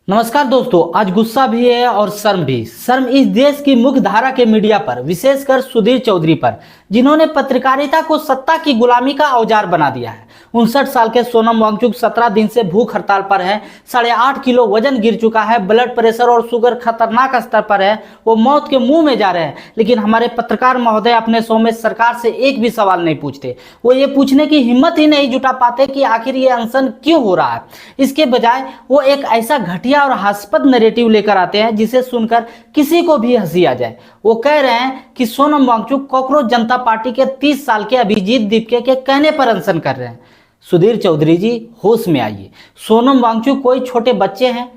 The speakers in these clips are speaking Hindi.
नमस्कार दोस्तों, आज गुस्सा भी है और शर्म भी। शर्म इस देश की मुख्य धारा के मीडिया पर, विशेषकर सुधीर चौधरी पर, जिन्होंने पत्रकारिता को सत्ता की गुलामी का औजार बना दिया है। 59 साल के सोनम वांगचुक 17 दिन से भूख हड़ताल पर है। 8.5 किलो वजन गिर चुका है। ब्लड प्रेशर और शुगर खतरनाक स्तर पर है। वो मौत के मुंह में जा रहे हैं। लेकिन हमारे पत्रकार महोदय अपने शो में सरकार से एक भी सवाल नहीं पूछते। वो ये पूछने की हिम्मत ही नहीं जुटा पाते कि आखिर ये अनशन क्यों हो रहा है। इसके बजाय वो एक ऐसा घटिया और हास्यास्पद नैरेटिव लेकर आते हैं जिसे सुनकर किसी को भी हंसी आ जाए। वो कह रहे हैं कि सोनम वांगचुक कॉकरोच जनता पार्टी के 30 साल के अभिजीत दीपके के कहने पर अनशन कर रहे हैं। सुधीर चौधरी जी, होश में आइए। सोनम वांगचुक कोई छोटे बच्चे हैं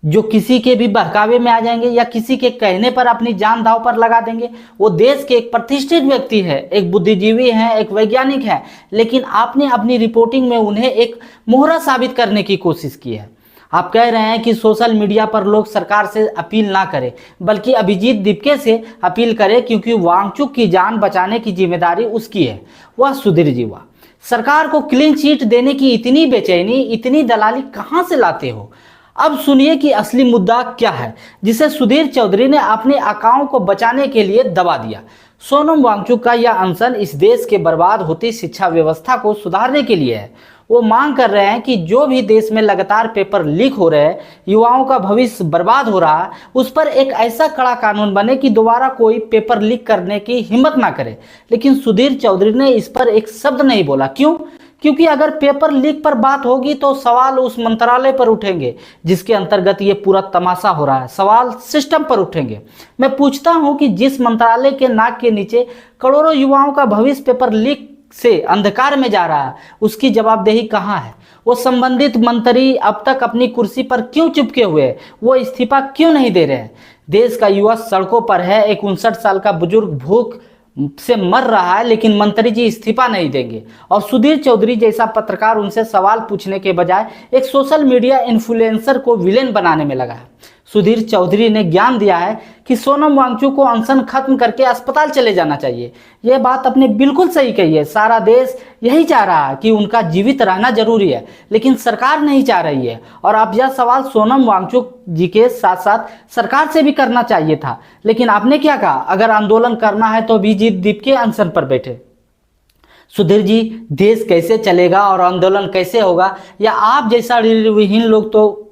जो किसी के भी बहकावे में आ जाएंगे या किसी के कहने पर अपनी जान दांव पर लगा देंगे। वो देश के एक प्रतिष्ठित व्यक्ति है, एक बुद्धिजीवी हैं, एक वैज्ञानिक है। लेकिन आपने अपनी रिपोर्टिंग में उन्हें एक मोहरा साबित करने की कोशिश की है। आप कह रहे हैं कि सोशल मीडिया पर लोग सरकार से अपील ना करें, बल्कि अभिजीत दीपके से अपील करें, क्योंकि वांगचुक की जान बचाने की जिम्मेदारी उसकी है। वह सुधीर जी, वाह, सरकार को क्लीन चिट देने की इतनी बेचैनी, इतनी दलाली कहां से लाते हो? अब सुनिए कि असली मुद्दा क्या है जिसे सुधीर चौधरी ने अपने आकाओं को बचाने के लिए दबा दिया। सोनम वांगचुक का यह अनशन इस देश के बर्बाद होती शिक्षा व्यवस्था को सुधारने के लिए है। वो मांग कर रहे हैं कि जो भी देश में लगातार पेपर लीक हो रहे हैं, युवाओं का भविष्य बर्बाद हो रहा है, उस पर एक ऐसा कड़ा कानून बने कि दोबारा कोई पेपर लीक करने की हिम्मत ना करे। लेकिन सुधीर चौधरी ने इस पर एक शब्द नहीं बोला। क्यों? क्योंकि अगर पेपर लीक पर बात होगी तो सवाल उस मंत्रालय पर उठेंगे जिसके अंतर्गत ये पूरा तमाशा हो रहा है। सवाल सिस्टम पर उठेंगे। मैं पूछता हूं कि जिस मंत्रालय के नाक के नीचे करोड़ों युवाओं का भविष्य पेपर लीक से अंधकार में जा रहा है, उसकी जवाबदेही कहां है? वो संबंधित मंत्री अब तक अपनी कुर्सी पर क्यों चिपके हुए हैं? वो इस्तीफा क्यों नहीं दे रहे हैं? देश का युवा सड़कों पर है। एक 59 साल का बुजुर्ग भूख से मर रहा है, लेकिन मंत्री जी इस्तीफा नहीं देंगे। और सुधीर चौधरी जैसा पत्रकार उनसे सवाल पूछने के बजाय एक सोशल मीडिया इन्फ्लुएंसर को विलेन बनाने में लगा है। सुधीर चौधरी ने ज्ञान दिया है कि सोनम वांगचुक को अनशन खत्म करके अस्पताल चले जाना चाहिए। यह बात आपने बिल्कुल सही कही है। सारा देश यही चाह रहा है कि उनका जीवित रहना जरूरी है, लेकिन सरकार नहीं चाह रही है। और अब यह सवाल सोनम वांगचुक जी के साथ साथ सरकार से भी करना चाहिए था। लेकिन आपने क्या कहा? अगर आंदोलन करना है तो अभिजीत दीपके अनशन पर बैठे। सुधीर जी, देश कैसे चलेगा और आंदोलन कैसे होगा, या आप जैसा ऋणविहीन लोग तो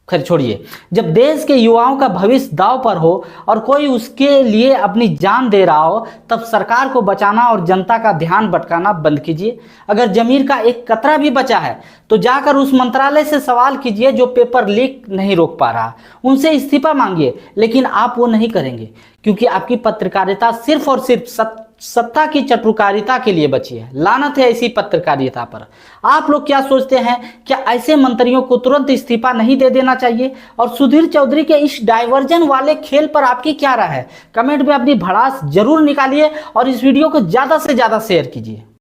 खैर छोड़िए। जब देश के युवाओं का भविष्य दांव पर हो और कोई उसके लिए अपनी जान दे रहा हो, तब सरकार को बचाना और जनता का ध्यान भटकाना बंद कीजिए। अगर जमीर का एक कतरा भी बचा है तो जाकर उस मंत्रालय से सवाल कीजिए जो पेपर लीक नहीं रोक पा रहा। उनसे इस्तीफा मांगिए। लेकिन आप वो नहीं करेंगे, क्योंकि आपकी पत्रकारिता सिर्फ और सिर्फ सत्ता की चटुकारिता के लिए बची है। लानत है ऐसी पत्रकारिता पर। आप लोग क्या सोचते हैं? क्या ऐसे मंत्रियों को तुरंत इस्तीफा नहीं दे देना चाहिए? और सुधीर चौधरी के इस डाइवर्जन वाले खेल पर आपकी क्या राय है? कमेंट में अपनी भड़ास जरूर निकालिए और इस वीडियो को ज्यादा से ज्यादा शेयर कीजिए।